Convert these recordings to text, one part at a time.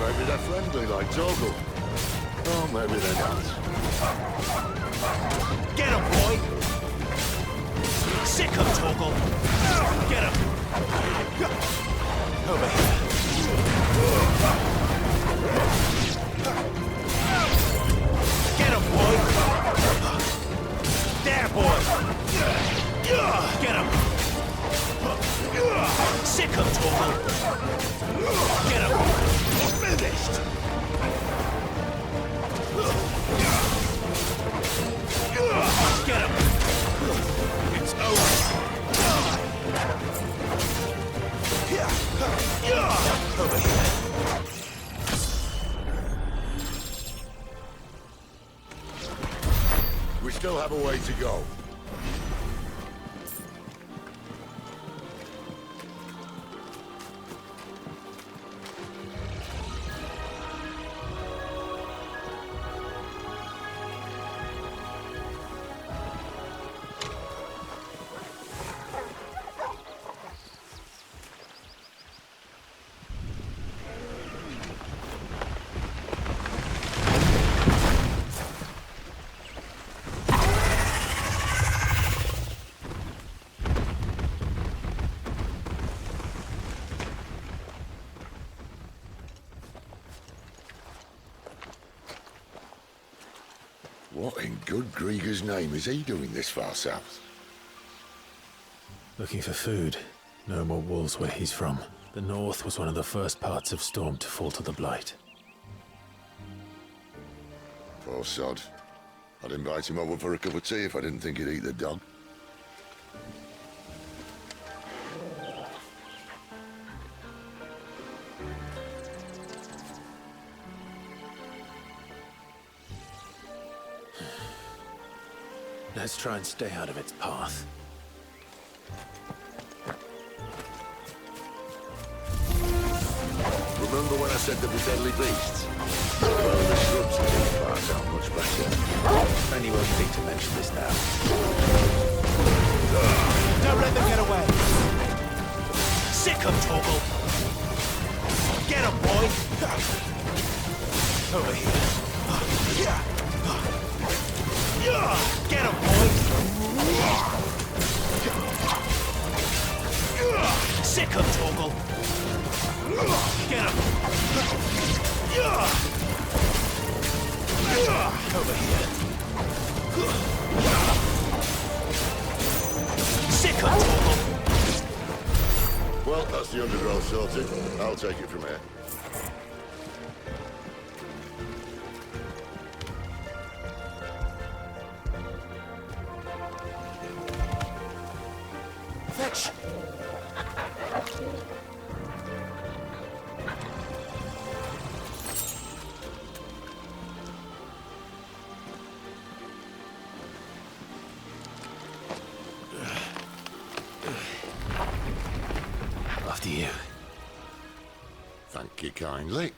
Maybe they're friendly like Torgal. Oh, maybe they're not. Get him, boy! Sick of Torgal! Get him! Over here. Get him, boy! There, boy! Get him! Sick of Torgal! Get him! Finished! Get him! It's over! Over here! We still have a way to go. What in good Grieger's name is he doing this far south? Looking for food. No more wolves where he's from. The north was one of the first parts of Storm to fall to the Blight. Poor sod. I'd invite him over for a cup of tea if I didn't think he'd eat the dog. Let's try and stay out of its path. Remember when I said there were deadly beasts? Well, the shrubs in these parts are much better. And you won't think to mention this now. Don't let them get away! Sick of Torgal! Get him, boy! Over here. Get him, boy! Sick of Torgal! Get him! Over here. Sick of Torgal! Well, that's the undergrowth sorted. I'll take it from here. Fetch! After you. Thank you kindly.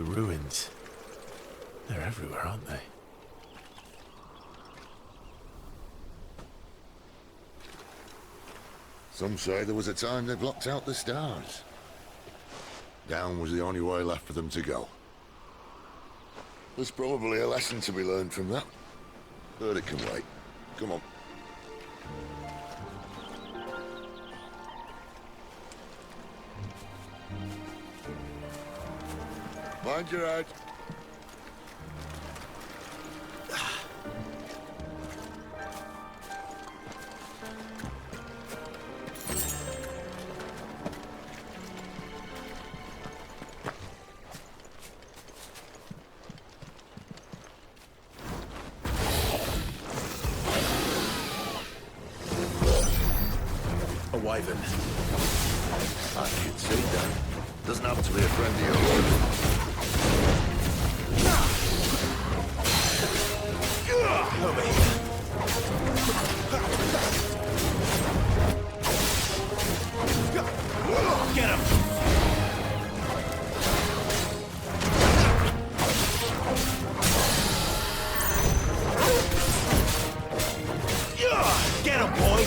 The ruins. They're everywhere, aren't they? Some say there was a time they blocked out the stars. Down was the only way left for them to go. There's probably a lesson to be learned from that. But it can wait. Come on. Mind your head. A wyvern. I can see that. Doesn't happen to be a friend of yours. Over here. Get him! Get him, boy!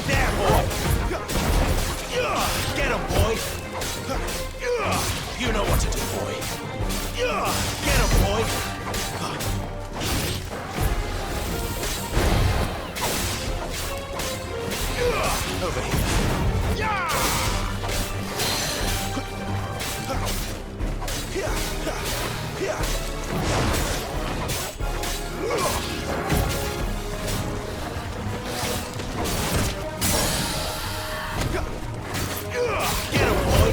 There, boy! Get him, boy! You know what to do, boy! Get him, boy! Over here. Get him, boy!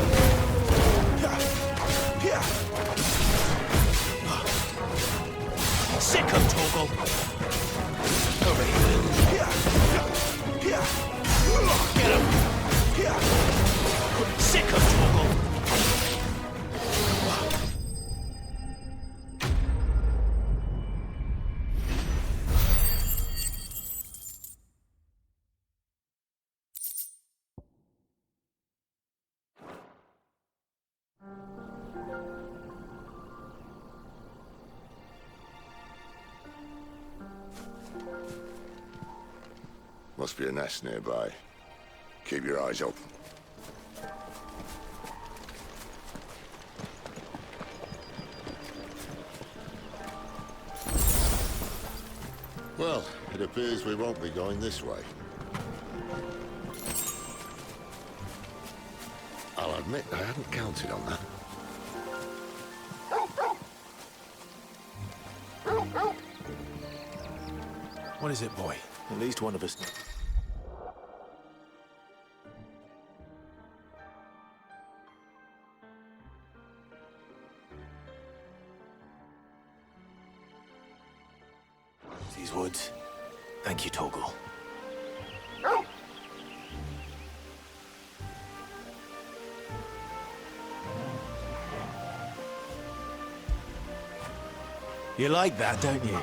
Sick of Torgal! Over here. Get him! Sick of Torgal! Must be a nest nearby. Keep your eyes open. Well, it appears we won't be going this way. I'll admit I hadn't counted on that. What is it, boy? At least one of us. These woods. Thank you, Torgal. You like that, don't you?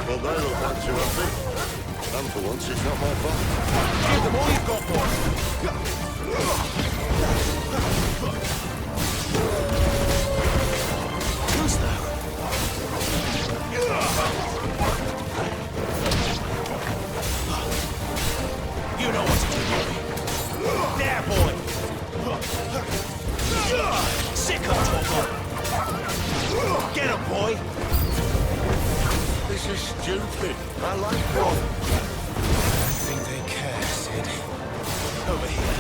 Well, they look like too happy. And for once, it's not my fault. Give them all you've got, boy! Who's that? You know what to do, boy. There, boy! Sick of Torgal! Get him, boy! This is stupid. I like I it. think they care, Cid. Over here.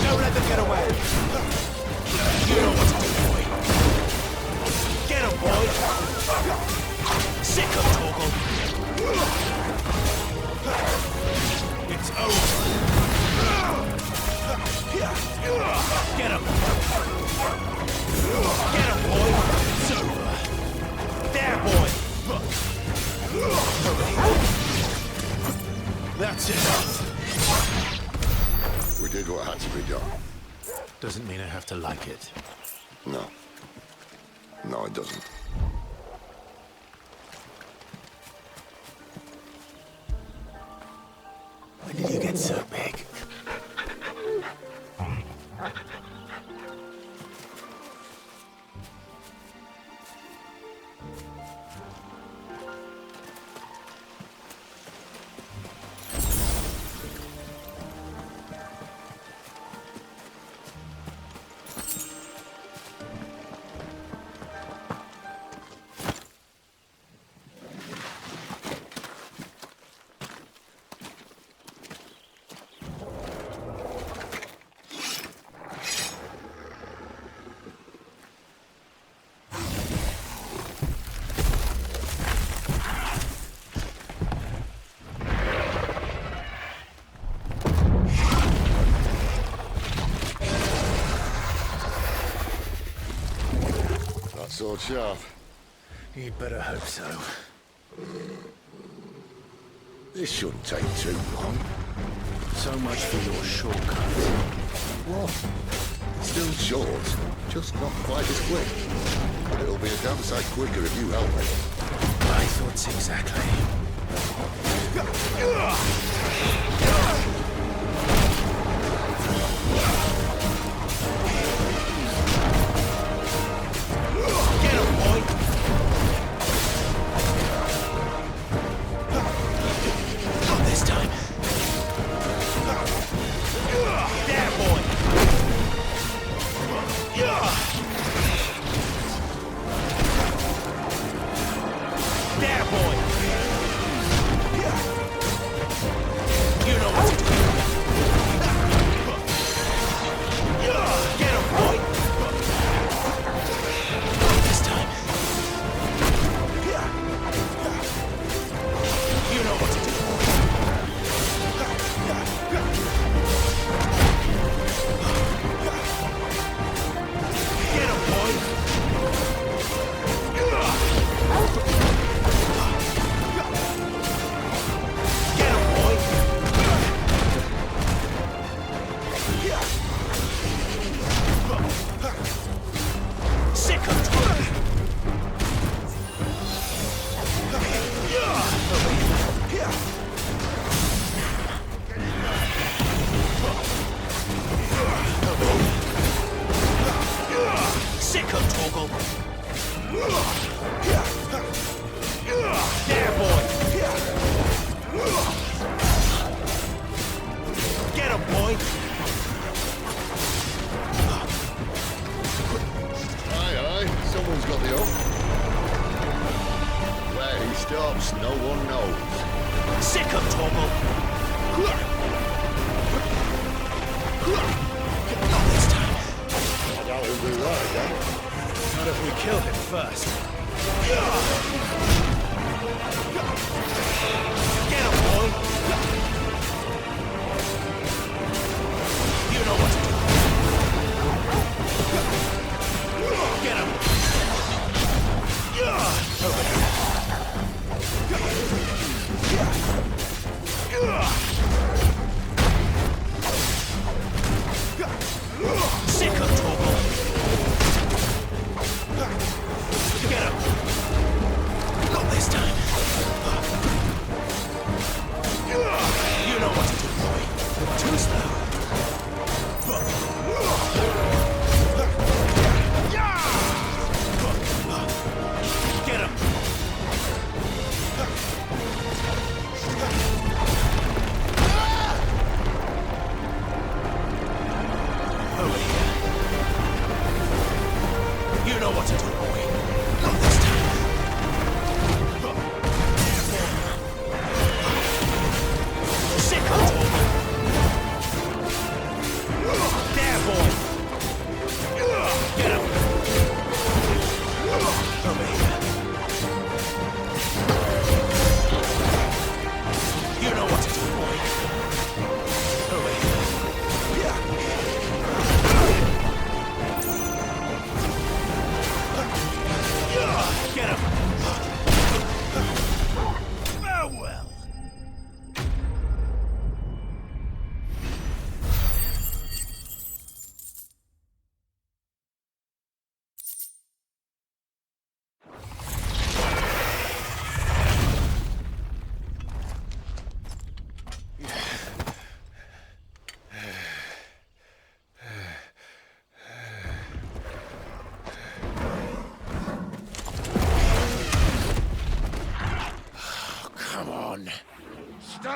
Don't let them get away! You know what to do, boy! Get him, boy! Sick of Torgal! It's over! Get him! Get him, boy! It's over! There, boy! Over here! Doesn't mean I have to like it. No. No, it doesn't. When did you get so big? Sword sharp. You'd better hope so. This shouldn't take too long. So much for your shortcut. What? Still short, just not quite as quick. But it'll be a damn sight quicker if you help me. My thoughts exactly.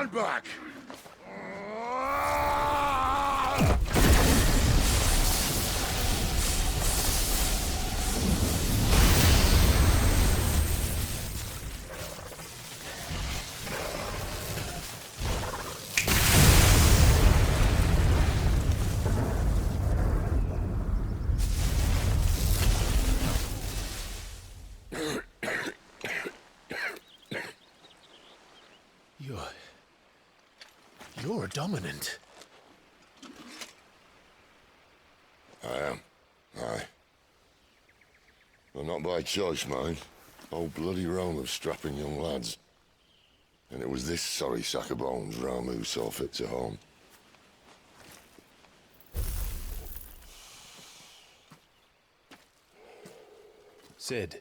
Stand back! You're a dominant. I am. Aye. Well, not by choice, mind. Whole bloody realm of strapping young lads. And it was this sorry sack of bones Ramu saw fit to home. Cid.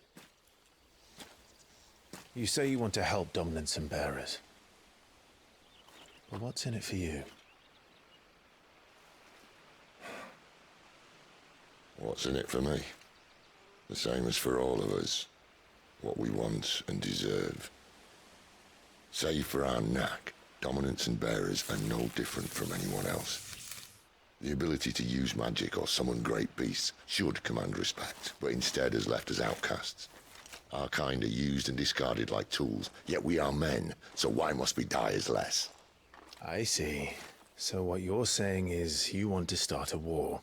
You say you want to help dominants and bearers. But what's in it for you? What's in it for me? The same as for all of us. What we want and deserve. Save for our knack, dominants and bearers are no different from anyone else. The ability to use magic or summon great beasts should command respect, but instead has left us outcasts. Our kind are used and discarded like tools, yet we are men, so why must we die as less? I see. So what you're saying is you want to start a war.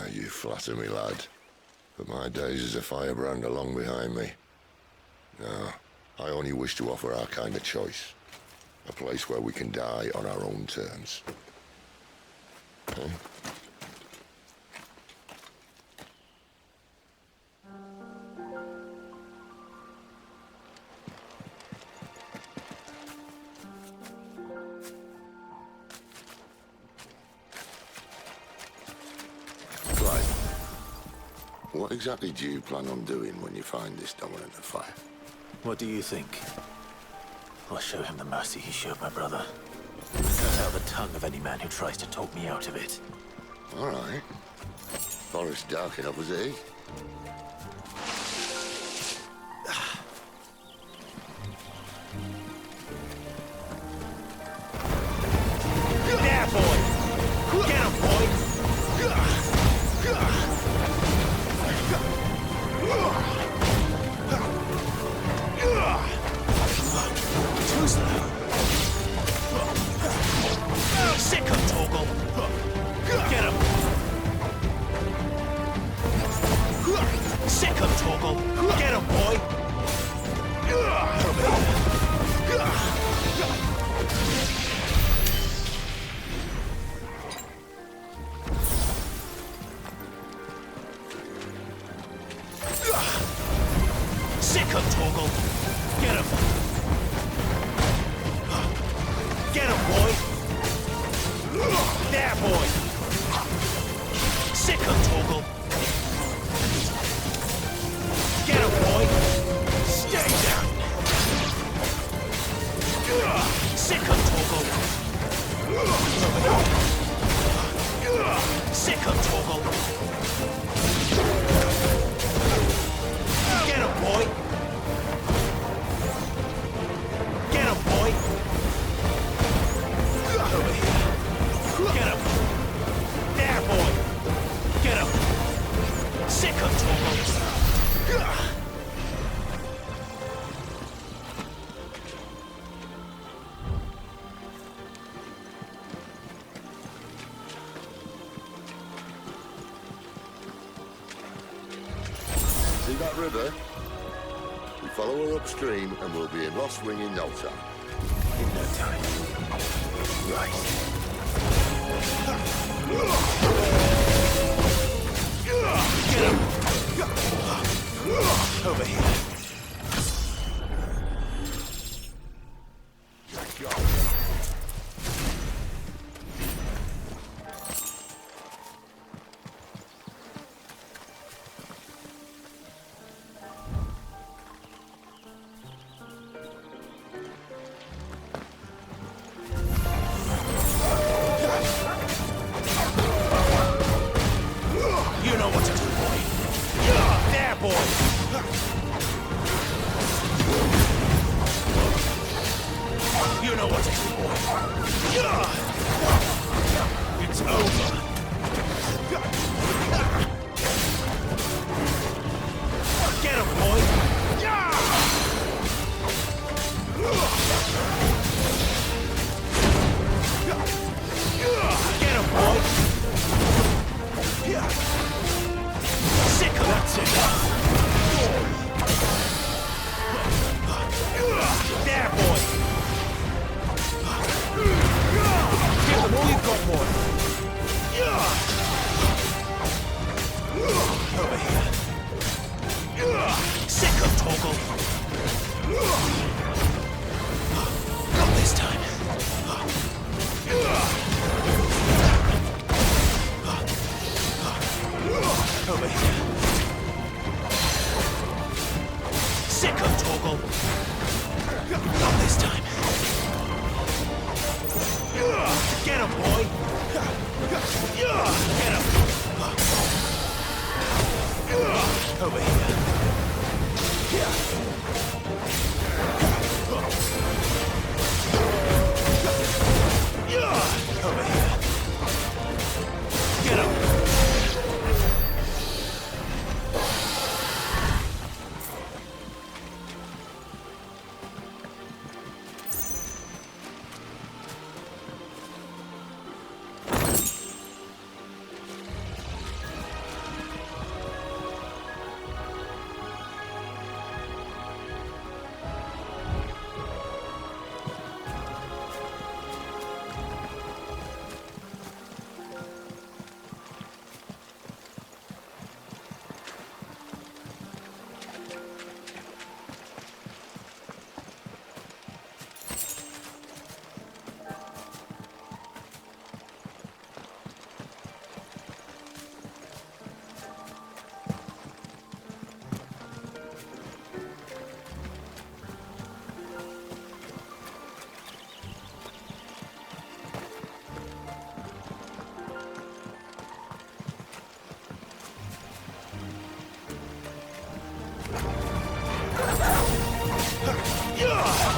You flatter me, lad. But my days as a firebrand are long behind me. No, I only wish to offer our kind a choice. A place where we can die on our own terms. Huh? What exactly do you plan on doing when you find this dominant of fire? What do you think? I'll show him the mercy he showed my brother. And cut out the tongue of any man who tries to talk me out of it. All right. Forest dark enough, is it? Yeah, boy! Get him, boy! Too slow. Sick of Torgal. Get him. Sick of Torgal. Get him, boy. Sick of Torgal. Get him. Get him, boy. There, boy. Sick of Torgal. Get him, boy. Stay down. Sick of Torgal. Sick of Torgal. Get him, boy. Get him, boy. Over here. Get him. There, boy. Get him. Sick of Torgal. See that river? We follow her upstream and we'll be in Lostwing in no time. In no time. Right. Get him. Over here. Over here. Over here. Get up.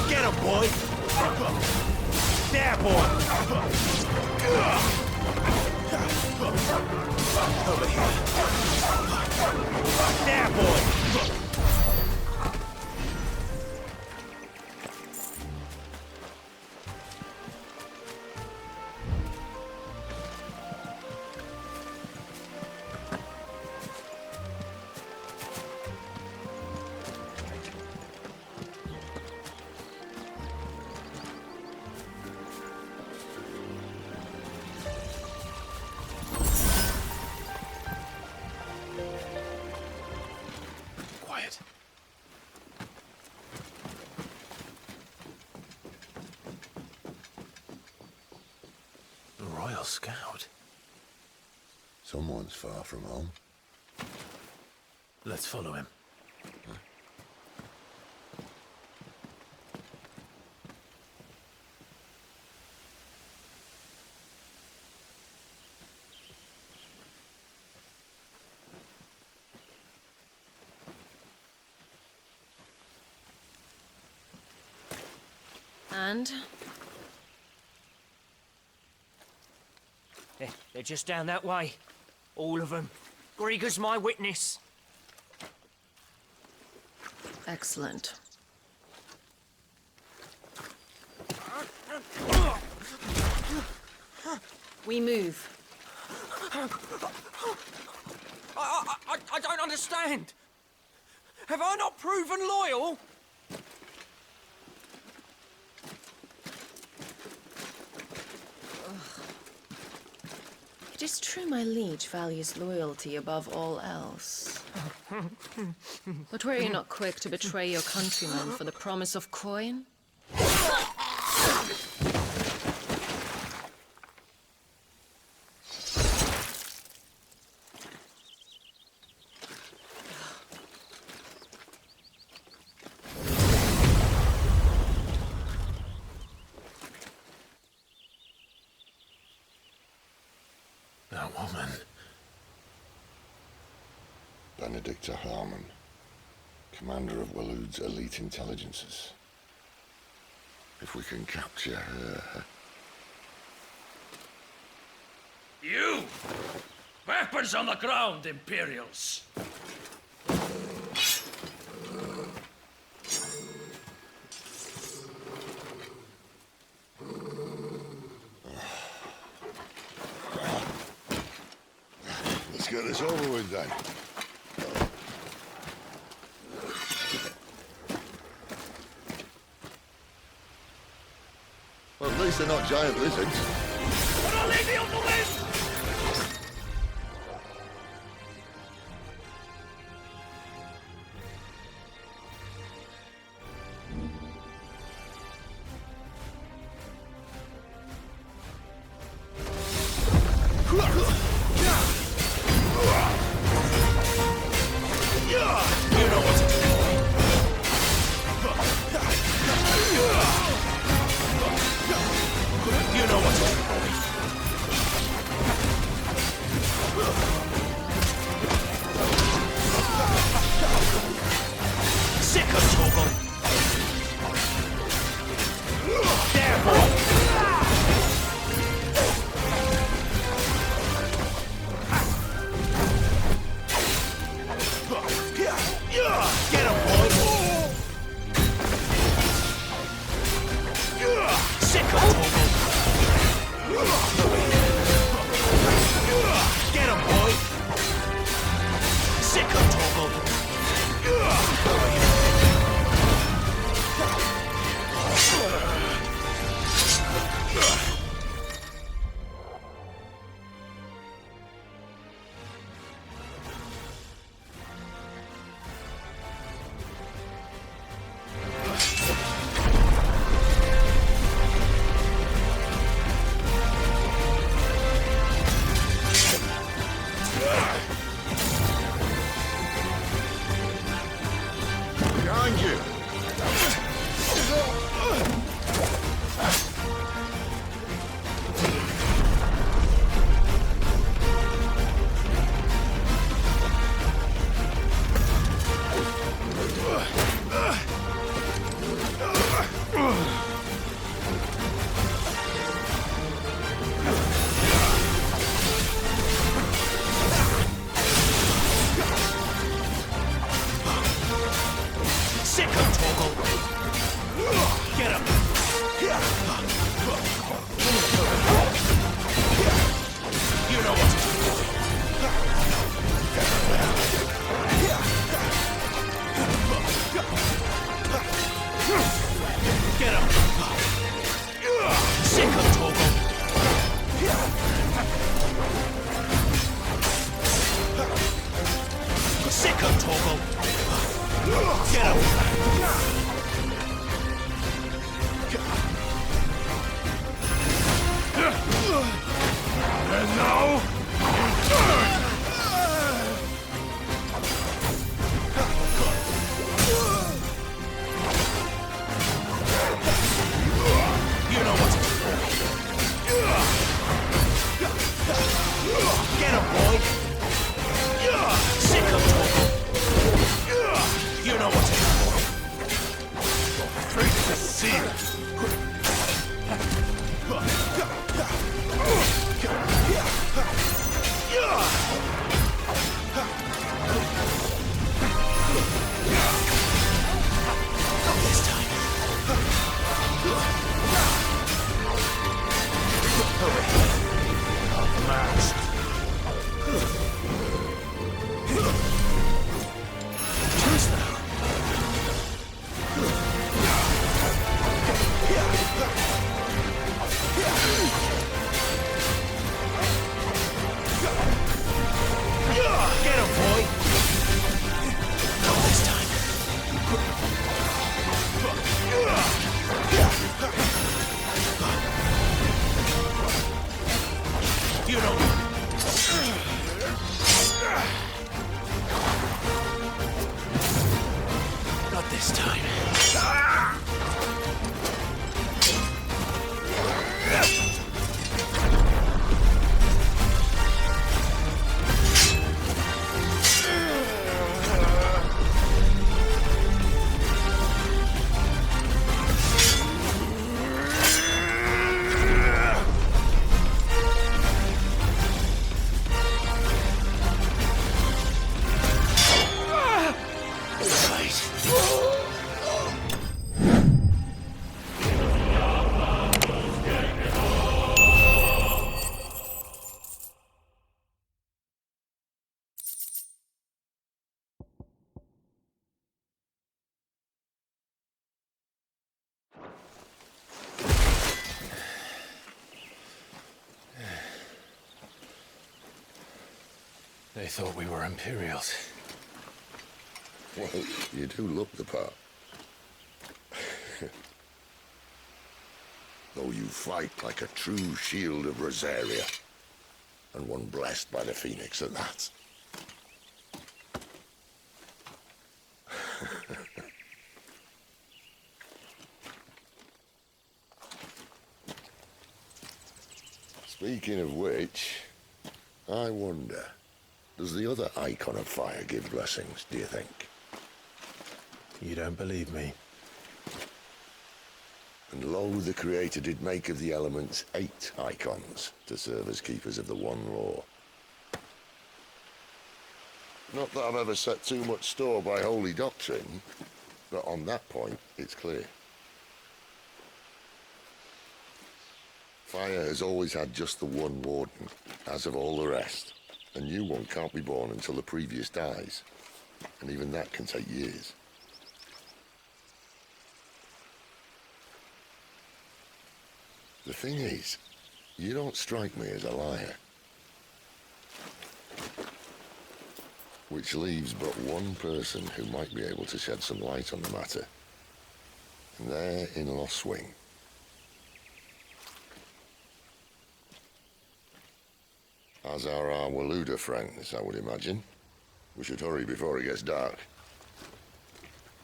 Get him, boy! There, boy! Over here. There, boy! Scout. Someone's far from home. Let's follow him. And? They're just down that way. All of them. Grieger's my witness. Excellent. We move. I don't understand. Have I not proven loyal? It is true my liege values loyalty above all else. But were you not quick to betray your countrymen for the promise of coin? That woman. Benedikta Harmon, commander of Waloed's elite intelligences. If we can capture her... You! Weapons on the ground, Imperials! Let's get this over with then. Well, at least they're not giant lizards. For Our Lady of the Wind! Not this time. They thought we were Imperials. Well, you do look the part. Though you fight like a true shield of Rosaria. And one blessed by the Phoenix at that. Speaking of which, I wonder, does the other Eikon of Fire give blessings, do you think? You don't believe me? And lo, the Creator did make of the elements 8 Eikons to serve as keepers of the one law. Not that I've ever set too much store by holy doctrine, but on that point, it's clear. Fire has always had just the one warden, as of all the rest. A new one can't be born until the previous dies, and even that can take years. The thing is, you don't strike me as a liar. Which leaves but one person who might be able to shed some light on the matter. And they're in Lostwing. As are our Waluda friends, I would imagine. We should hurry before it gets dark.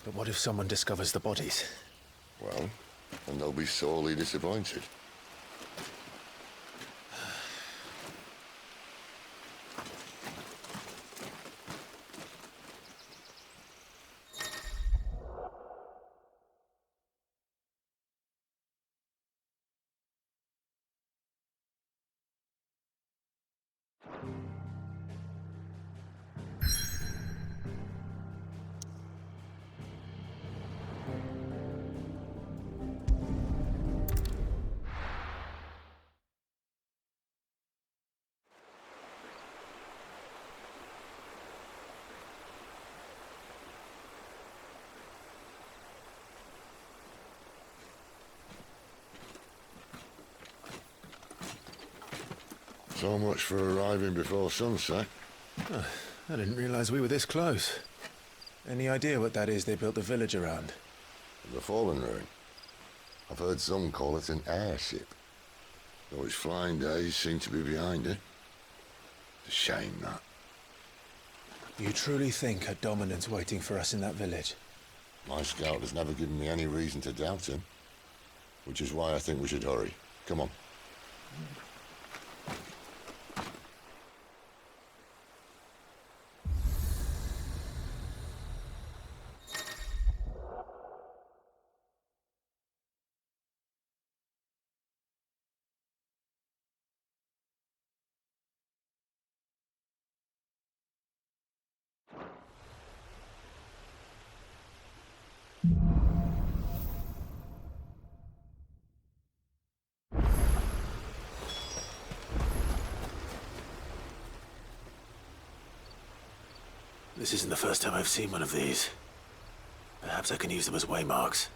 But what if someone discovers the bodies? Well, and they'll be sorely disappointed. So much for arriving before sunset. I didn't realize we were this close. Any idea what that is they built the village around? The Fallen Ruin. I've heard some call it an airship. Though its flying days seem to be behind it. It's a shame, that. You truly think a dominant's waiting for us in that village? My scout has never given me any reason to doubt him. Which is why I think we should hurry. Come on. This isn't the first time I've seen one of these. Perhaps I can use them as waymarks.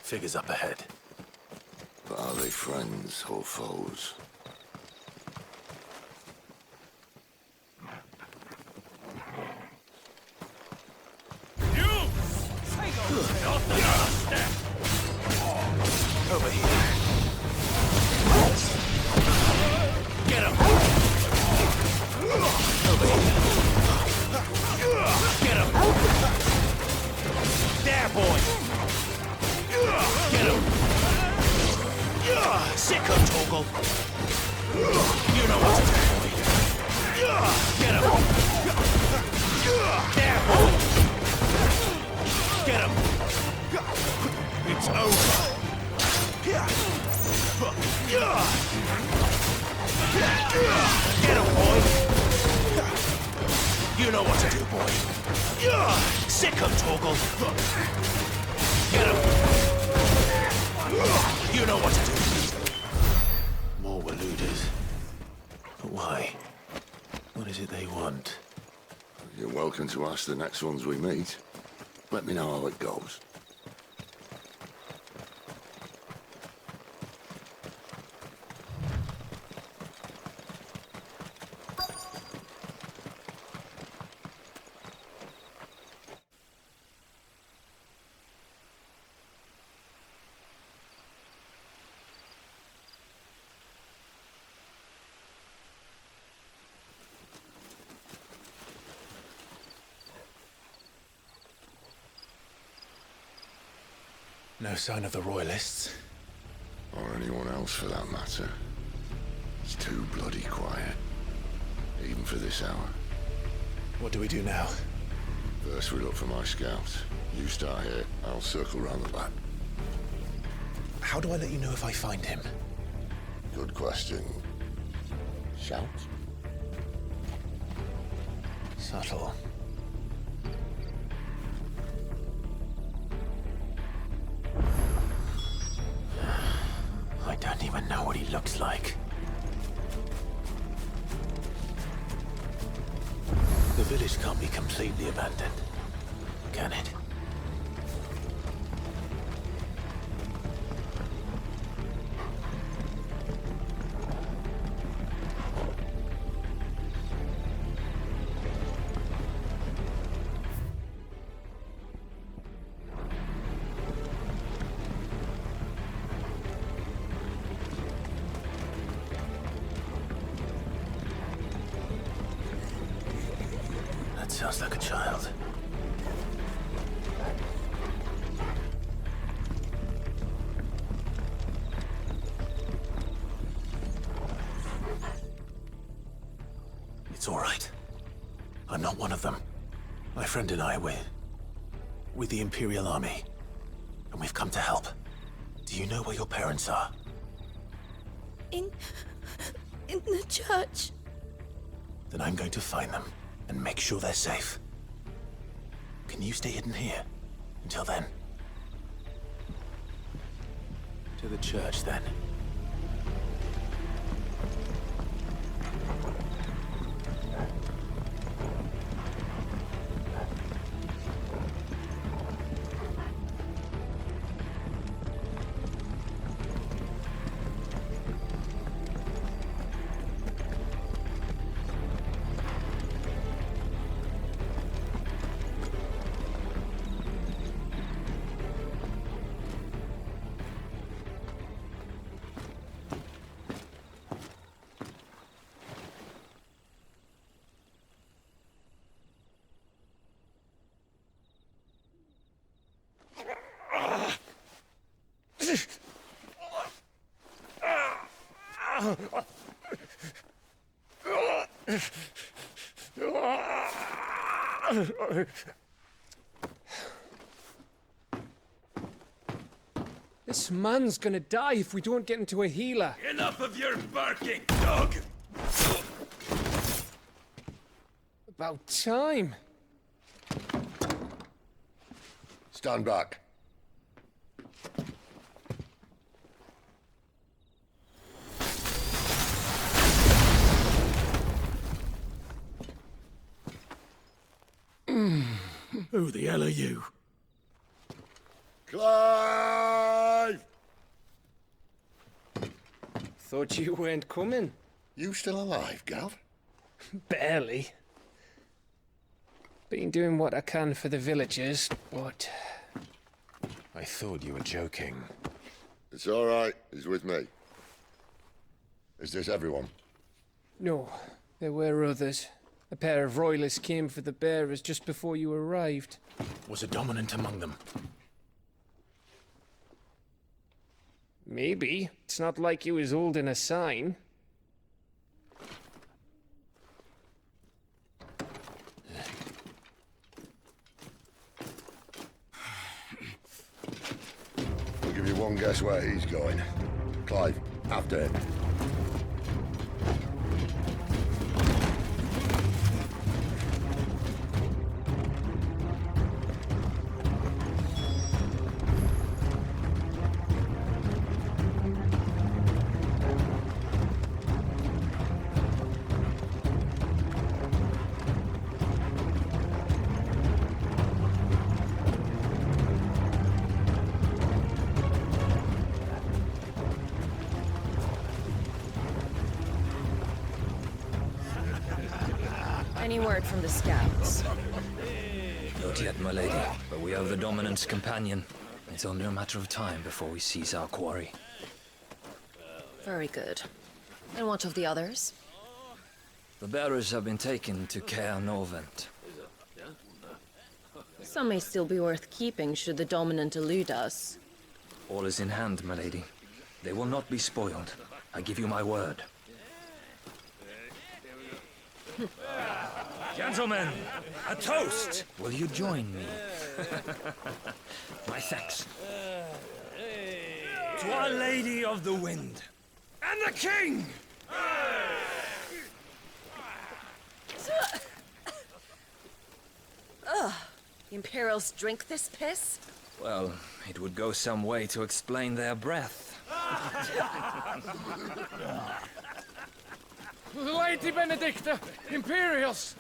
Figures up ahead. But are they friends or foes? Over here. Get him! Over here. Get him! There, boy! Get him! Sick of Torgal! You know what to do, boy! Get him! There, boy! Get him! It's over! Get him, boy! You know what to do, boy. Sick of Torgal. Get him! You know what to do. More Waluders. But why? What is it they want? You're welcome to ask the next ones we meet. Let me know how it goes. No sign of the Royalists. Or anyone else for that matter. It's too bloody quiet. Even for this hour. What do we do now? First we look for my scouts. You start here, I'll circle round the back. How do I let you know if I find him? Good question. Shout? Subtle. I don't even know what he looks like. The village can't be completely abandoned, can it? Sounds like a child. It's all right. I'm not one of them. My friend and I, we're with the Imperial Army. And we've come to help. Do you know where your parents are? In the church. Then I'm going to find them. And make sure they're safe. Can you stay hidden here until then? To the church, then. This man's gonna die if we don't get into a healer. Enough of your barking, dog! About time. Stand back. Who the hell are you? Clive! Thought you weren't coming. You still alive, Gav? Barely. Been doing what I can for the villagers, but... I thought you were joking. It's all right. He's with me. Is this everyone? No, there were others. A pair of royalists came for the bearers just before you arrived. Was a dominant among them? Maybe. It's not like he was holding a sign. I'll give you one guess where he's going. Clive, after him. Any word from the scouts? Not yet, my lady, but we have the dominant's companion. It's only a matter of time before we seize our quarry. Very good. And what of the others? The bearers have been taken to Caer Norvent. Some may still be worth keeping should the dominant elude us. All is in hand, my lady. They will not be spoiled. I give you my word. Gentlemen, a toast! Will you join me? My thanks. To Our Lady of the Wind. And the King! Ugh. The Imperials drink this piss? Well, it would go some way to explain their breath. Lady Benedikta! Imperials!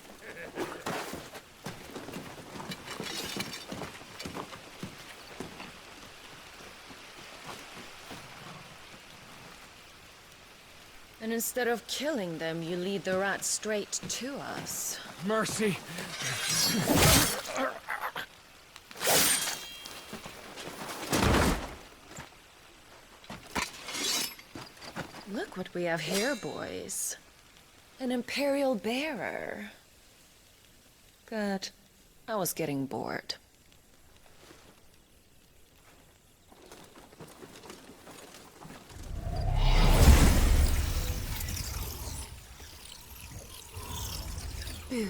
And instead of killing them, you lead the rats straight to us. Mercy! Look what we have here, boys. An Imperial bearer. Good. I was getting bored. Boo.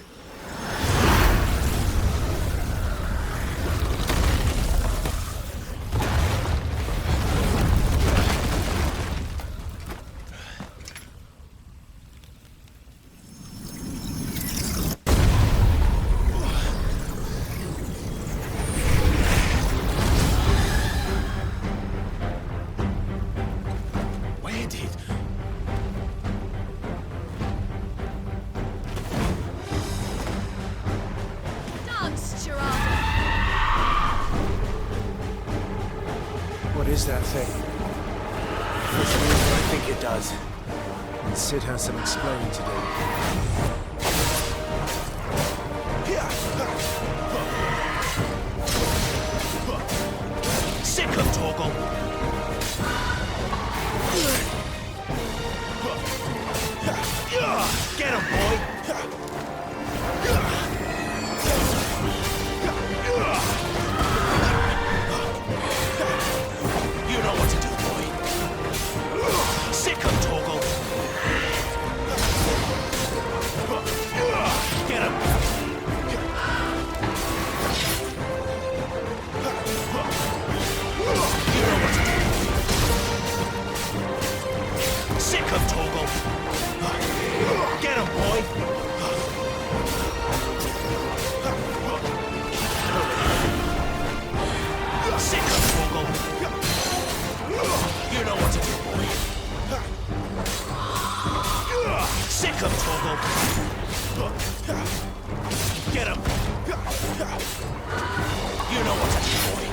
What is that thing? Which means what I think it does. And Cid has some explaining to do. Sick of Torgal! Get him, boy! You know what to do, boy. Sick of Torgal! Get him! You know what to do. Sick of Torgal! Get him, boy! Sick of Torgal! You know what to do, boy! Sick of Torgal! Get him! You know what to do, boy!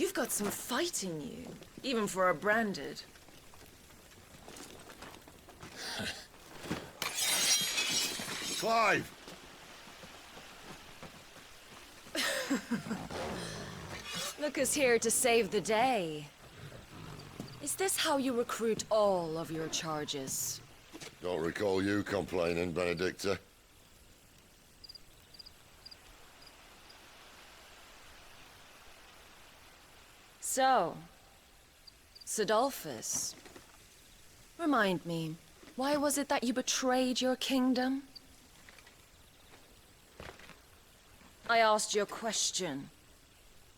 You've got some fight in you, even for a branded. Clive! Look who's here to save the day. Is this how you recruit all of your charges? Don't recall you complaining, Benedikta. So, Sidolphus, remind me, why was it that you betrayed your kingdom? I asked you a question,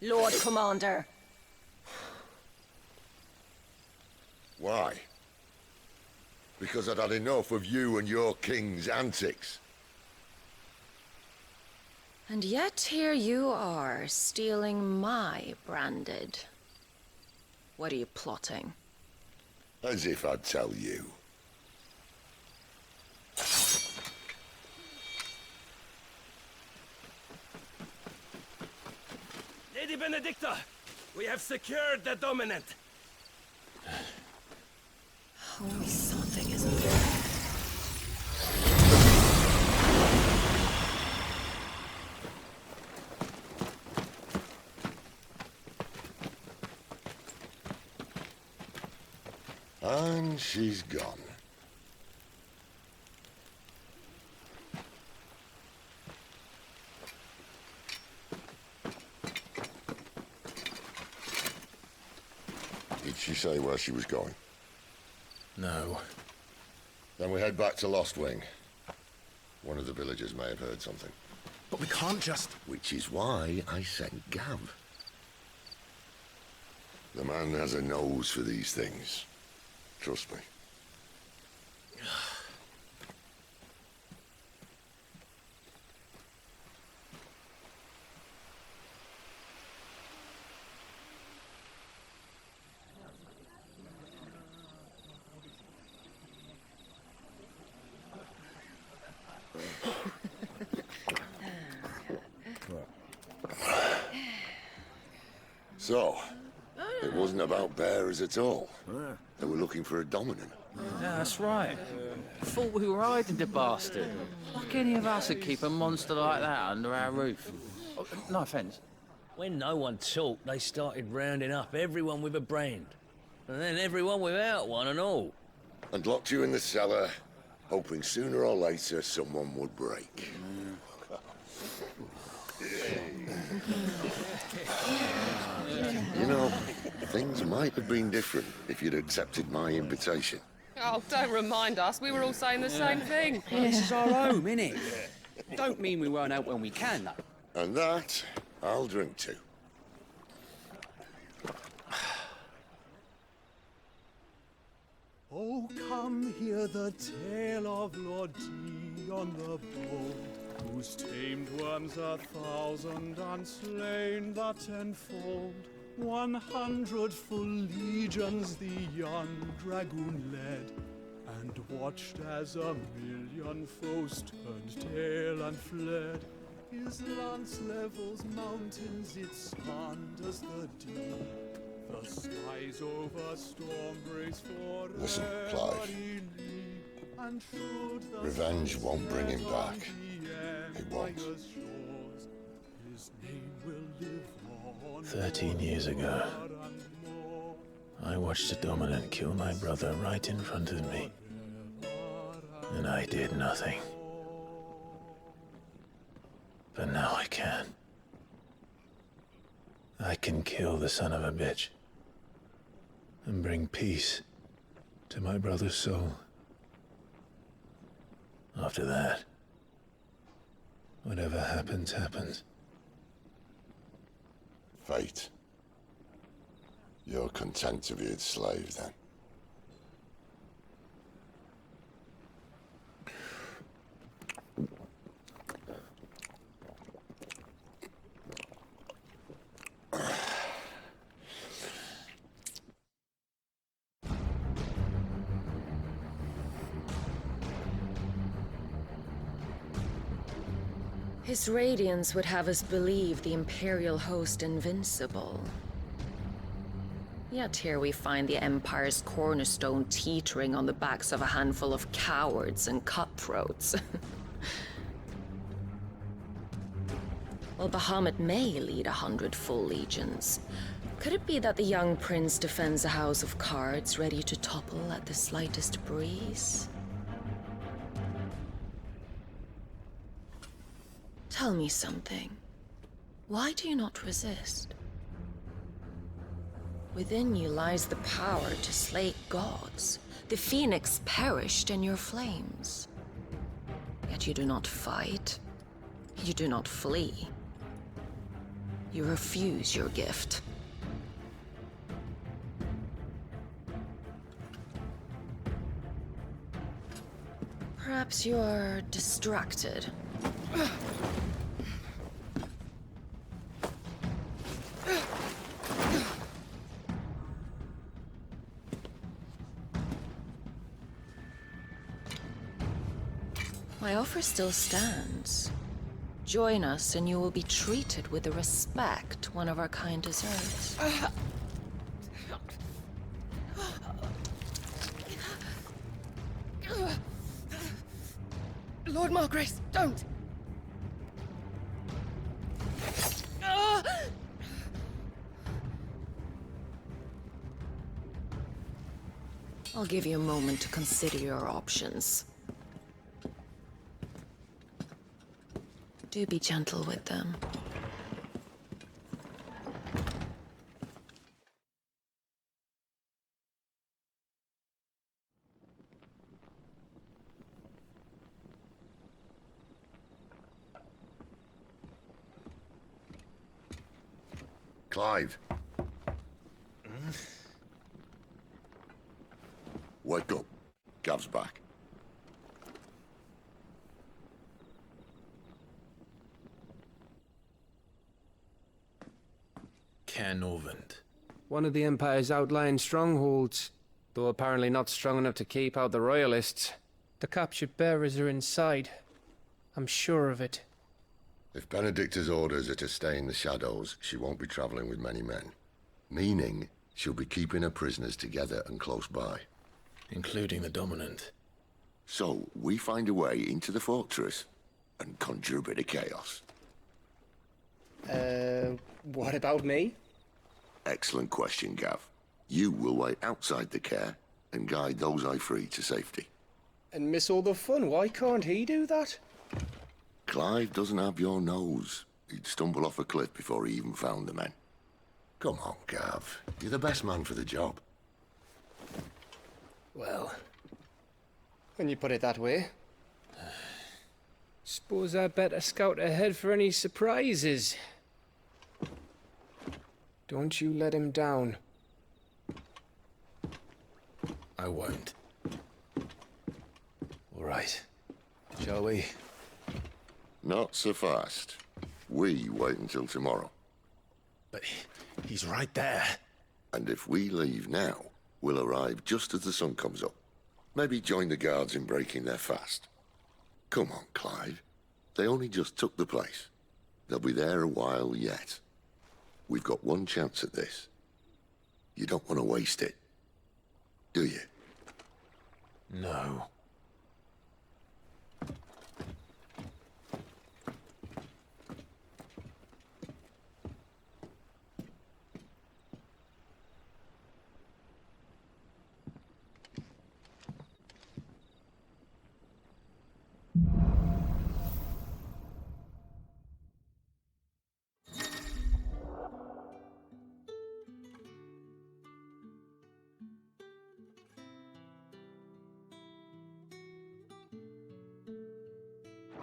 Lord Commander. Why? Because I'd had enough of you and your king's antics. And yet here you are, stealing my branded. What are you plotting? As if I'd tell you. Lady Benedikta, we have secured the dominant. Oh, something is good. And she's gone. Did she say where she was going? No. Then we head back to Lostwing. One of the villagers may have heard something. But we can't just... Which is why I sent Gav. The man has a nose for these things. Trust me. So, it wasn't about bearers at all. They were looking for a dominant. Yeah, that's right. Thought we were hiding the bastard. Like any of us would keep a monster like that under our roof. Oh, no offence. When no one talked, they started rounding up everyone with a brand. And then everyone without one and all. And locked you in the cellar, hoping sooner or later someone would break. You know, things might have been different if you'd accepted my invitation. Oh, don't remind us. We were all saying the same thing. Well, this is our home, innit? Don't mean we won't help when we can, though. And that, I'll drink to. Oh, come hear the tale of Lord Dion the Bold, whose tamed worms 1,000 and slain the tenfold. 100 full legions the young dragoon led, and watched as 1,000,000 foes turned tail and fled. His lance levels mountains, it sanders the deep. The skies over storm brace for Listen, Clive. and should the Revenge won't bring him back. It won't. His name will live on 13 years ago, I watched a dominant kill my brother right in front of me. And I did nothing. But now I can. I can kill the son of a bitch and bring peace to my brother's soul. After that, whatever happens, happens. Fate. You're content to be its slave, then? His radiance would have us believe the Imperial host invincible. Yet here we find the Empire's cornerstone teetering on the backs of a handful of cowards and cutthroats. While Bahamut may lead 100 full legions, could it be that the young prince defends a house of cards ready to topple at the slightest breeze? Tell me something. Why do you not resist? Within you lies the power to slay gods. The phoenix perished in your flames. Yet you do not fight. You do not flee. You refuse your gift. Perhaps you are distracted. My offer still stands. Join us and you will be treated with the respect one of our kind deserves. Lord Margrace, don't! I'll give you a moment to consider your options. Do be gentle with them. Clive. Wake up. Gav's back. Caer Norvent. One of the Empire's outlying strongholds, though apparently not strong enough to keep out the Royalists. The captured bearers are inside. I'm sure of it. If Benedikta's orders are to stay in the shadows, she won't be traveling with many men. Meaning, she'll be keeping her prisoners together and close by. Including the Dominant. So, we find a way into the fortress and conjure a bit of chaos. What about me? Excellent question, Gav. You will wait outside the Caer and guide those I free to safety. And miss all the fun. Why can't he do that? Clive doesn't have your nose. He'd stumble off a cliff before he even found the men. Come on, Gav. You're the best man for the job. Well, when you put it that way. Suppose I'd better scout ahead for any surprises. Don't you let him down. I won't. All right. Shall we? Not so fast. We wait until tomorrow. But he's right there. And if we leave now, we'll arrive just as the sun comes up. Maybe join the guards in breaking their fast. Come on, Clive. They only just took the place. They'll be there a while yet. We've got one chance at this. You don't want to waste it, do you? No.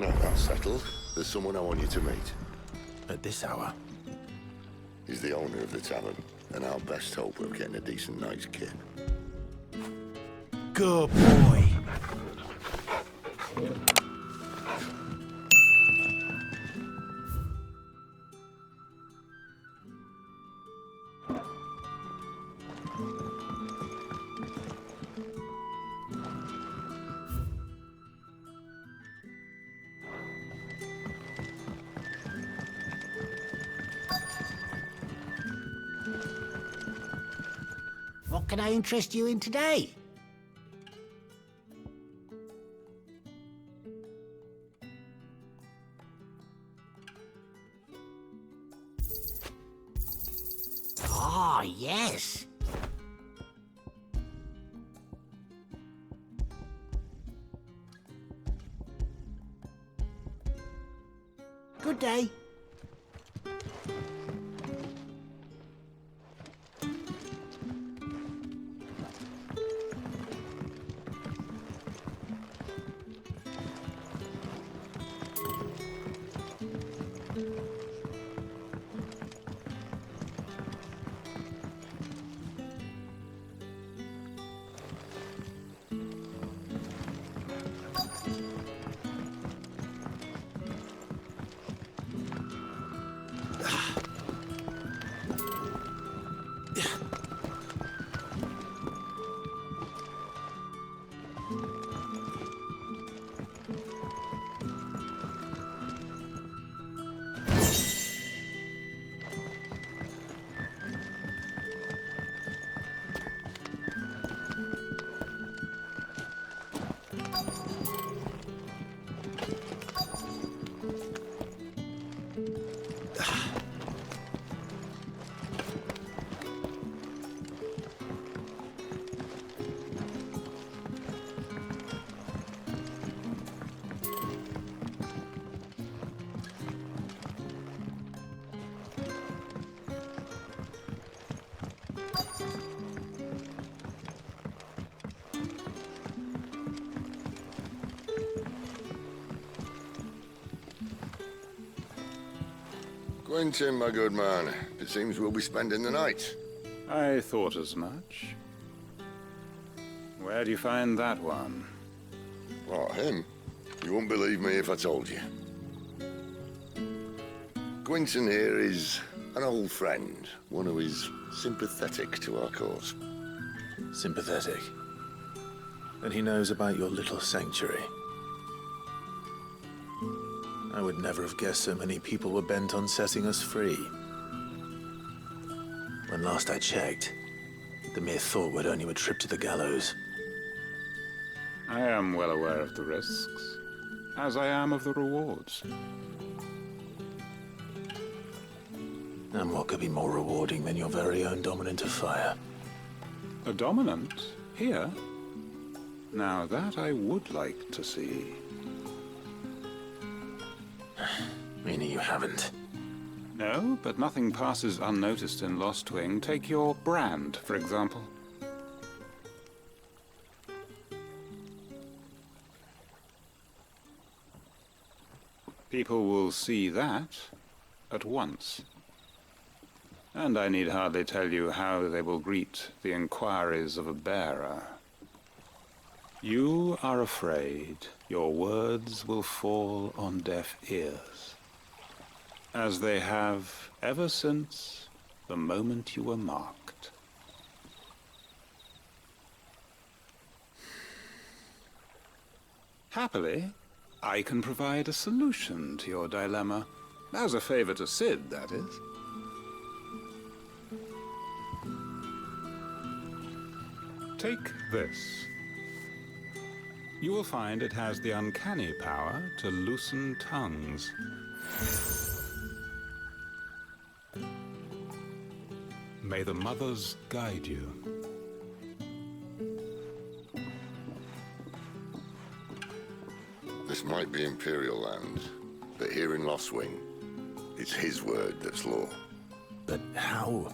Now that's settled. There's someone I want you to meet. At this hour? He's the owner of the tavern, and our best hope of getting a decent night's kip. Good boy. What can I interest you in today? Ah, yes. Good day. Quentin, my good man. It seems we'll be spending the night. I thought as much. Where do you find that one? What, him? You wouldn't believe me if I told you. Quentin here is an old friend, one who is sympathetic to our cause. Sympathetic? And he knows about your little sanctuary. I would never have guessed so many people were bent on setting us free. When last I checked, the mere thought would earn you a trip to the gallows. I am well aware of the risks, as I am of the rewards. And what could be more rewarding than your very own dominant of fire? A dominant? Here? Now that I would like to see. Meaning you haven't? No, but nothing passes unnoticed in Lostwing. Take your brand, for example. People will see that at once. And I need hardly tell you how they will greet the inquiries of a bearer. You are afraid your words will fall on deaf ears, as they have ever since the moment you were marked. Happily, I can provide a solution to your dilemma, as a favor to Cid, that is. Take this. You will find it has the uncanny power to loosen tongues. May the mothers guide you. This might be Imperial land, but here in Lostwing, it's his word that's law. But how?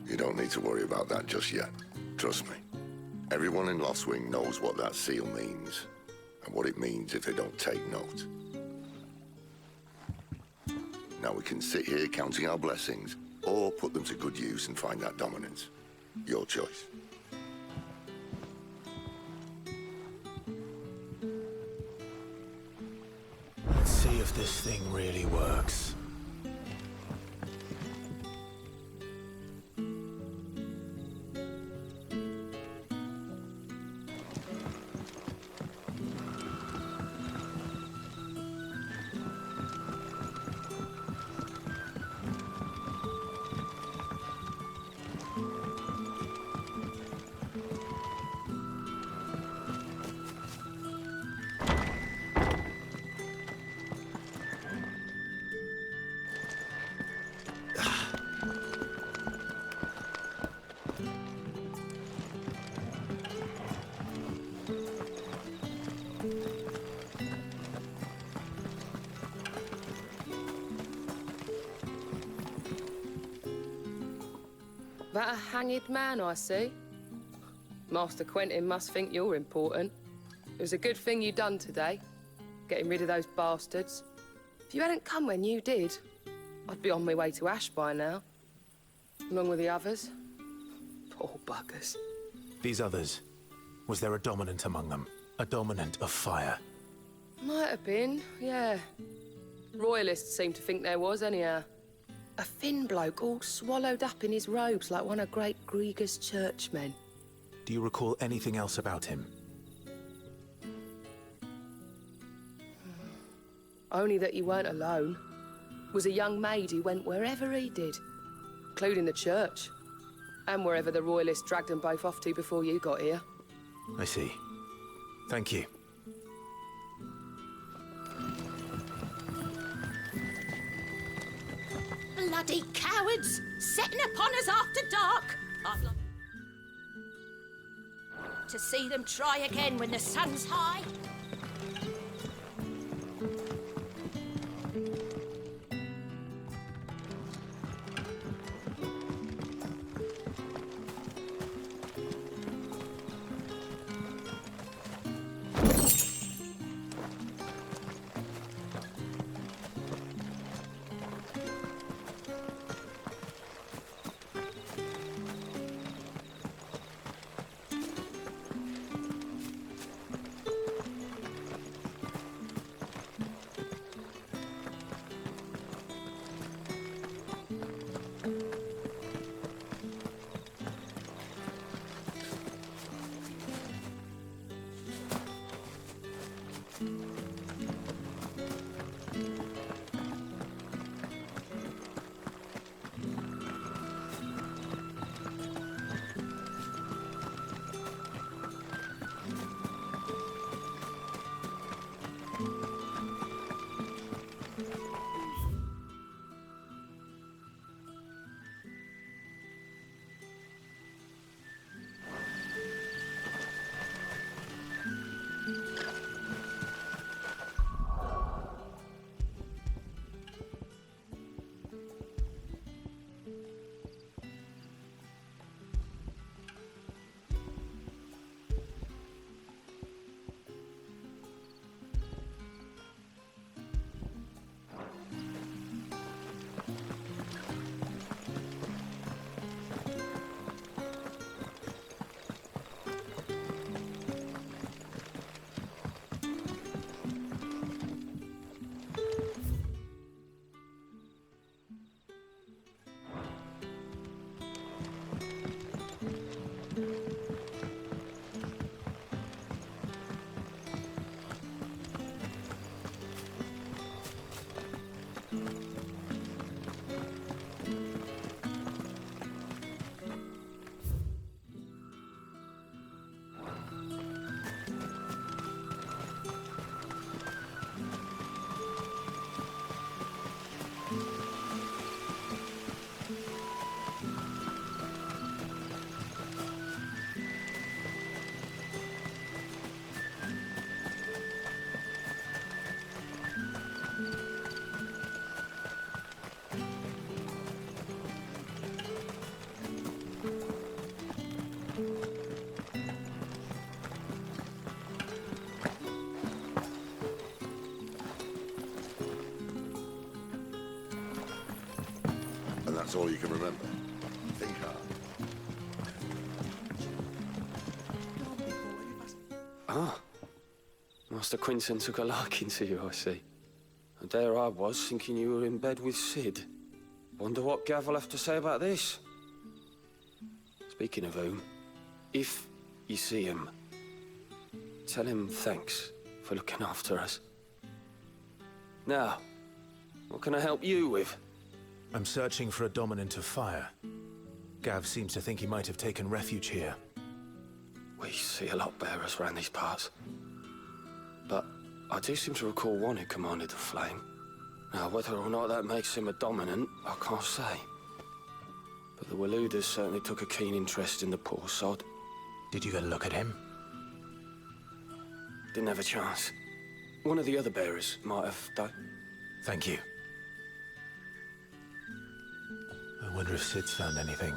You don't need to worry about that just yet. Trust me. Everyone in Lostwing knows what that seal means, and what it means if they don't take note. Now we can sit here counting our blessings, or put them to good use and find that dominance. Your choice. Let's see if this thing really works. That a hanged man I see? Master Quentin must think you're important. It was a good thing you done today, getting rid of those bastards. If you hadn't come when you did, I'd be on my way to Ash by now, along with the others. Poor buggers. These others, was there a dominant among them? A dominant of fire? Might have been, yeah. Royalists seem to think there was, anyhow. A thin bloke all swallowed up in his robes like one of Great Grieger's churchmen. Do you recall anything else about him? Only that he weren't alone. Was a young maid who went wherever he did, including the church, and wherever the Royalists dragged them both off to before you got here. I see. Thank you. Bloody cowards! Setting upon us after dark! I'd like to see them try again when the sun's high. That's all you can remember. Think hard. Ah. Master Quinton took a liking to you, I see. And there I was, thinking you were in bed with Cid. Wonder what Gav will have to say about this. Speaking of whom, if you see him, tell him thanks for looking after us. Now, what can I help you with? I'm searching for a dominant of fire. Gav seems to think he might have taken refuge here. We see a lot bearers around these parts. But I do seem to recall one who commanded the flame. Now, whether or not that makes him a dominant, I can't say. But the Waluders certainly took a keen interest in the poor sod. Did you get a look at him? Didn't have a chance. One of the other bearers might have done. Thank you. I wonder if Cid's found anything.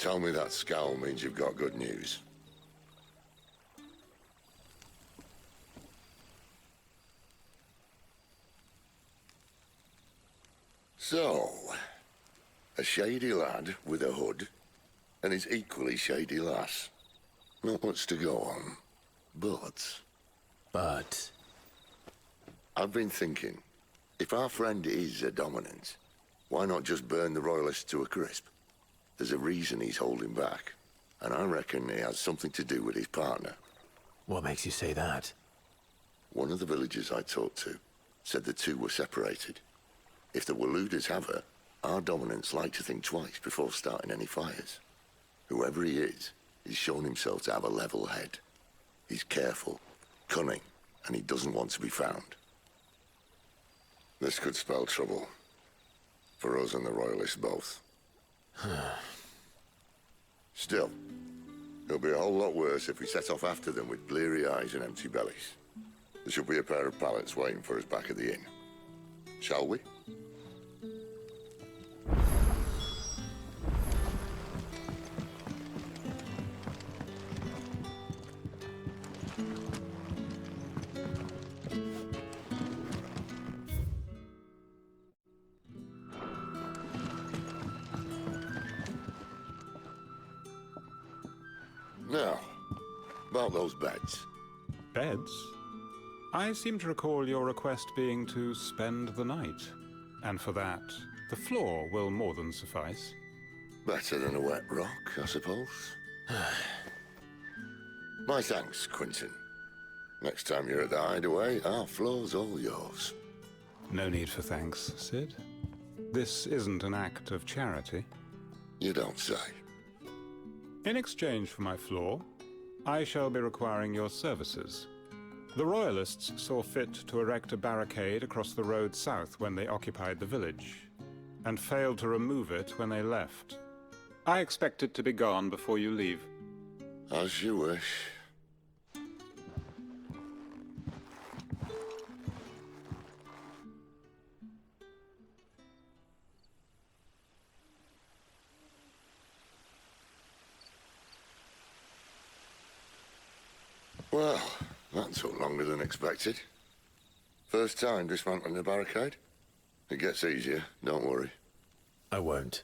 Tell me that scowl means you've got good news. So, a shady lad with a hood, and his equally shady lass. Not much to go on, but... I've been thinking, if our friend is a dominant, why not just burn the Royalists to a crisp? There's a reason he's holding back, and I reckon it has something to do with his partner. What makes you say that? One of the villagers I talked to said the two were separated. If the Waluders have her, our dominants like to think twice before starting any fires. Whoever he is, he's shown himself to have a level head. He's careful, cunning, and he doesn't want to be found. This could spell trouble. For us and the Royalists both. Still, it'll be a whole lot worse if we set off after them with bleary eyes and empty bellies. There should be a pair of pallets waiting for us back at the inn. Shall we? Now, about those beds. Beds? I seem to recall your request being to spend the night. And for that, the floor will more than suffice. Better than a wet rock, I suppose. My thanks, Quentin. Next time you're at the hideaway, our floor's all yours. No need for thanks, Cid. This isn't an act of charity. You don't say. In exchange for my floor, I shall be requiring your services. The Royalists saw fit to erect a barricade across the road south when they occupied the village, and failed to remove it when they left. I expect it to be gone before you leave. As you wish. Well, that took longer than expected. First time dismantling the barricade? It gets easier, don't worry. I won't.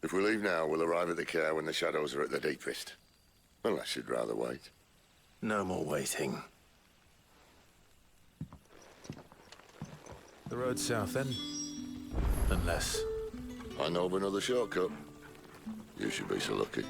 If we leave now, we'll arrive at the Caer when the shadows are at their deepest. Unless you'd rather wait. No more waiting. The road south, then? Unless... I know of another shortcut. You should be so lucky.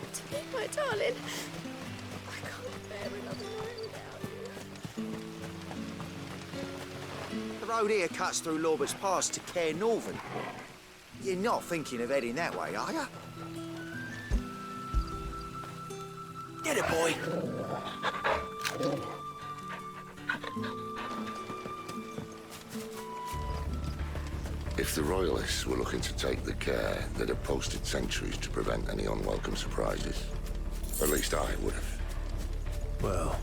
To me, my darling. I can't bear another night without you. The road here cuts through Lorbert's Pass to Caer Norvent. You're not thinking of heading that way, are you? Get it, boy! If the Royalists were looking to take the Caer, they'd have posted sentries to prevent any unwelcome surprises. At least I would have. Well,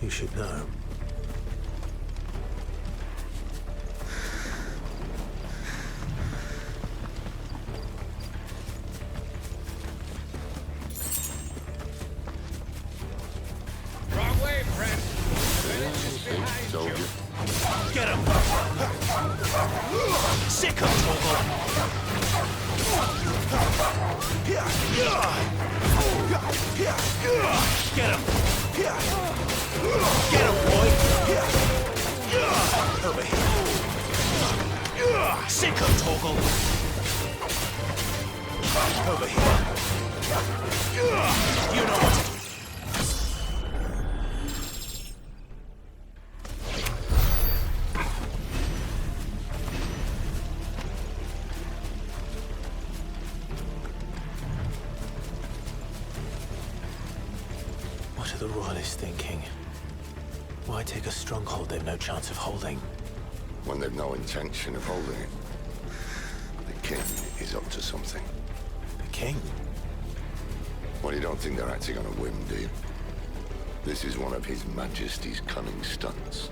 you should know. Wrong way, friend. The village is behind you. Get him! Sick of Torgal! Get him! Get him, boy! Over here. Sick of Torgal! Over here. You know what to do. What are the Royalists thinking? Why take a stronghold they've no chance of holding? When they've no intention of holding it. The king is up to something. The king? Well, you don't think they're acting on a whim, do you? This is one of His Majesty's cunning stunts,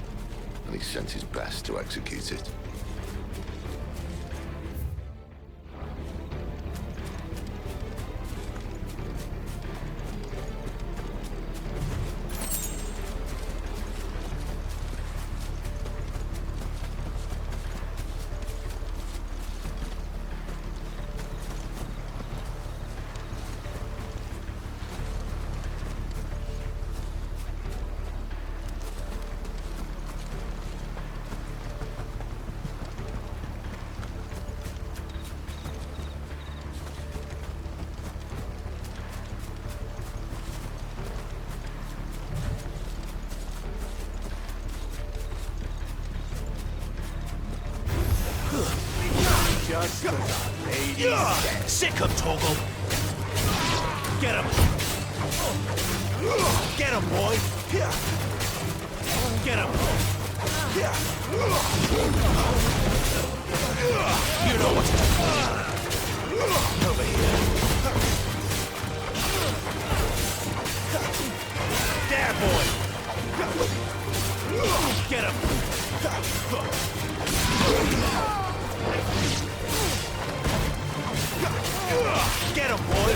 and he sent his best to execute it. Just as our lady said. Sick of Torgal! Get him! Get him, boy! Get him! You know what to do. Over here. There, boy! Get him! Get him, boy!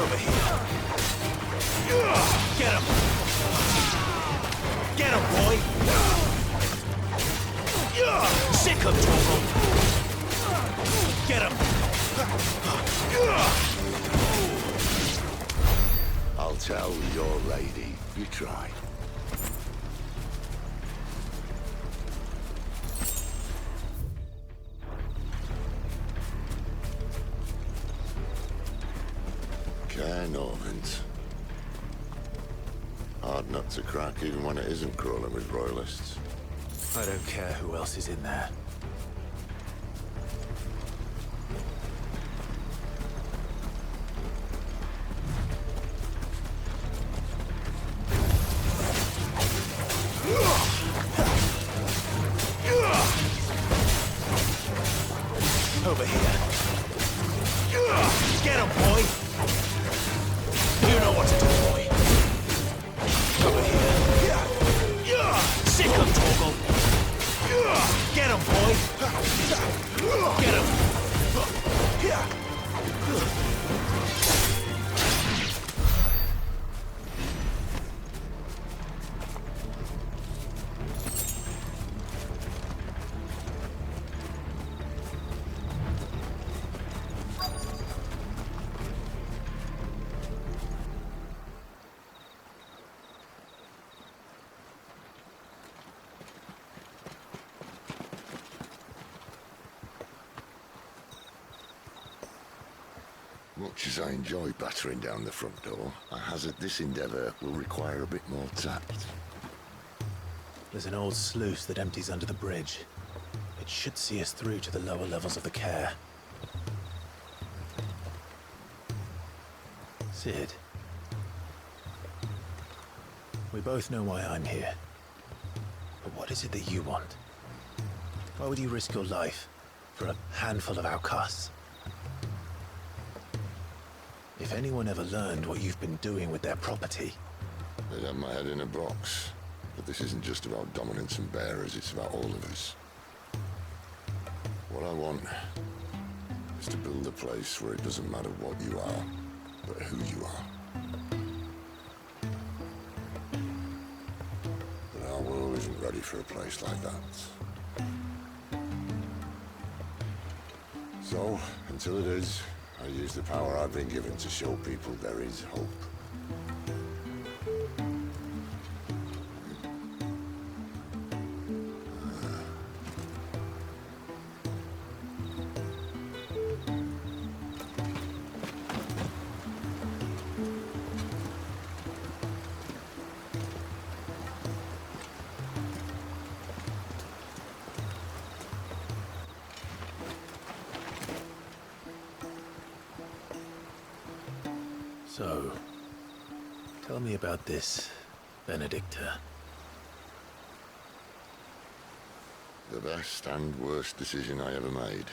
Over here. Get him! Get him, boy! Sick of Torgal! Get him! I'll tell your lady you tried. Caer Norvent. Hard nut to crack even when it isn't crawling with royalists. I don't care who else is in there. Over here. Get him, boy! You know what to do, boy. Over here. Sick of Torgal. Get him, boy. Get him. Much as I enjoy battering down the front door, I hazard this endeavour will require a bit more tact. There's an old sluice that empties under the bridge. It should see us through to the lower levels of the Caer. Cid. We both know why I'm here. But what is it that you want? Why would you risk your life for a handful of outcasts? If If anyone ever learned what you've been doing with their property... They'd have my head in a box. But this isn't just about dominance and bearers, it's about all of us. What I want is to build a place where it doesn't matter what you are, but who you are. But our world isn't ready for a place like that. So, until it is, I use the power I've been given to show people there is hope. So, tell me about this, Benedikta. The best and worst decision I ever made.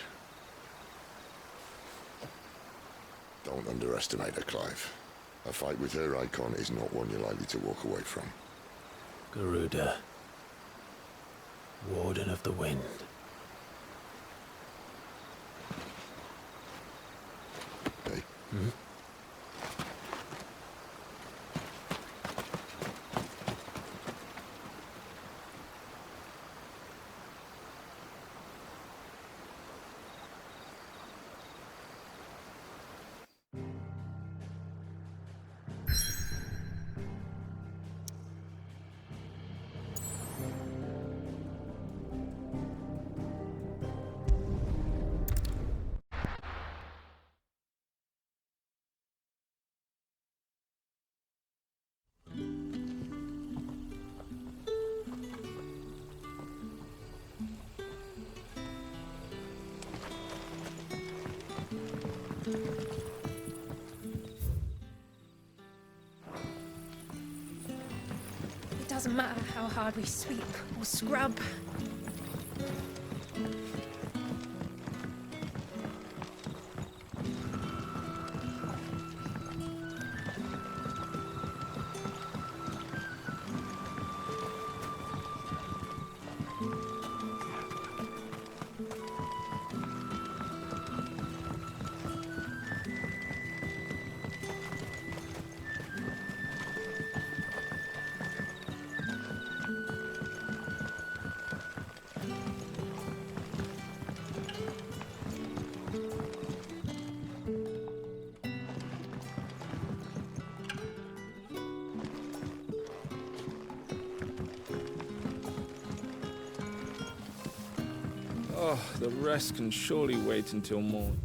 Don't underestimate her, Clive. A fight with her Eikon is not one you're likely to walk away from. Garuda. Warden of the Wind. Hey? Hmm? It doesn't matter how hard we sweep or scrub. Oh, the rest can surely wait until morn.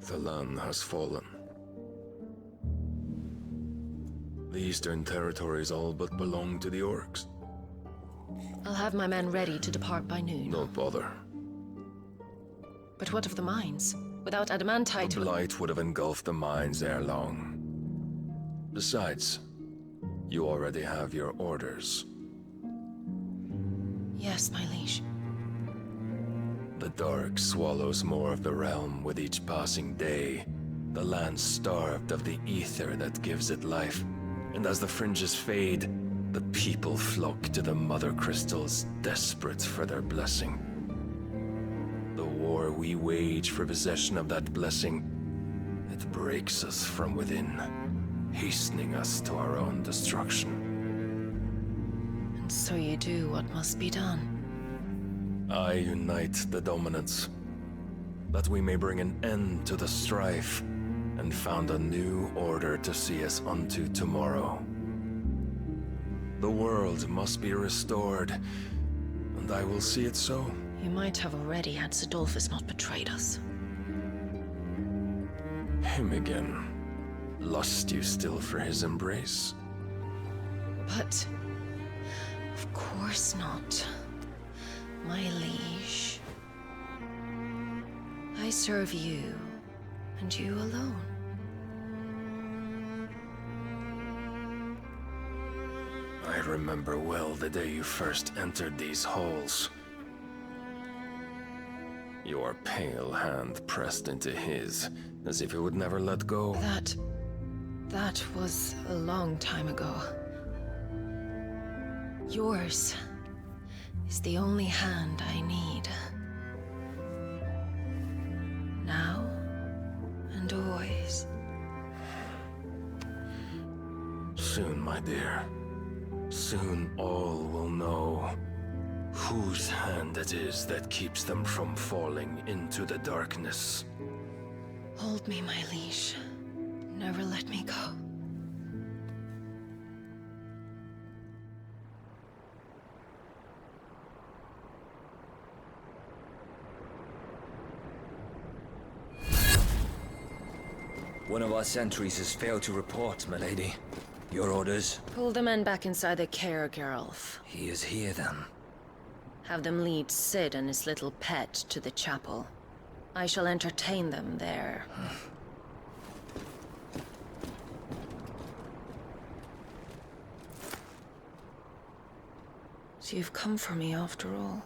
The land has fallen. The eastern territories all but belong to the orcs. I'll have my men ready to depart by noon. Don't bother. But what of the mines? Without adamantite... The blight would have engulfed the mines ere long. Besides, you already have your orders. Yes, my liege. The dark swallows more of the realm with each passing day. The land starved of the ether that gives it life. And as the fringes fade, the people flock to the mother crystals, desperate for their blessing. The war we wage for possession of that blessing, it breaks us from within, hastening us to our own destruction. And so you do what must be done. I unite the dominants, that we may bring an end to the strife, and found a new order to see us unto tomorrow. The world must be restored, and I will see it so. You might have already had Sidolphus not betrayed us. Him again. Lust you still for his embrace? But... of course not. My liege. I serve you, and you alone. I remember well the day you first entered these halls. Your pale hand pressed into his, as if it would never let go. That was a long time ago. Yours is the only hand I need. Now and always. Soon, my dear. Soon all will know whose hand it is that keeps them from falling into the darkness. Hold me, my liege. Never let me go. One of our sentries has failed to report, milady. Your orders? Pull the men back inside the Caer Norvent. He is here, then. Have them lead Cid and his little pet to the chapel. I shall entertain them there. So you've come for me after all.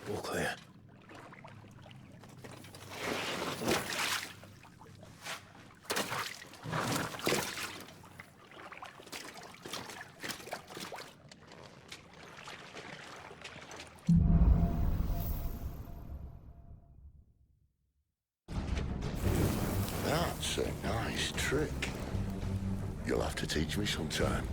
All clear. That's a nice trick. You'll have to teach me sometime.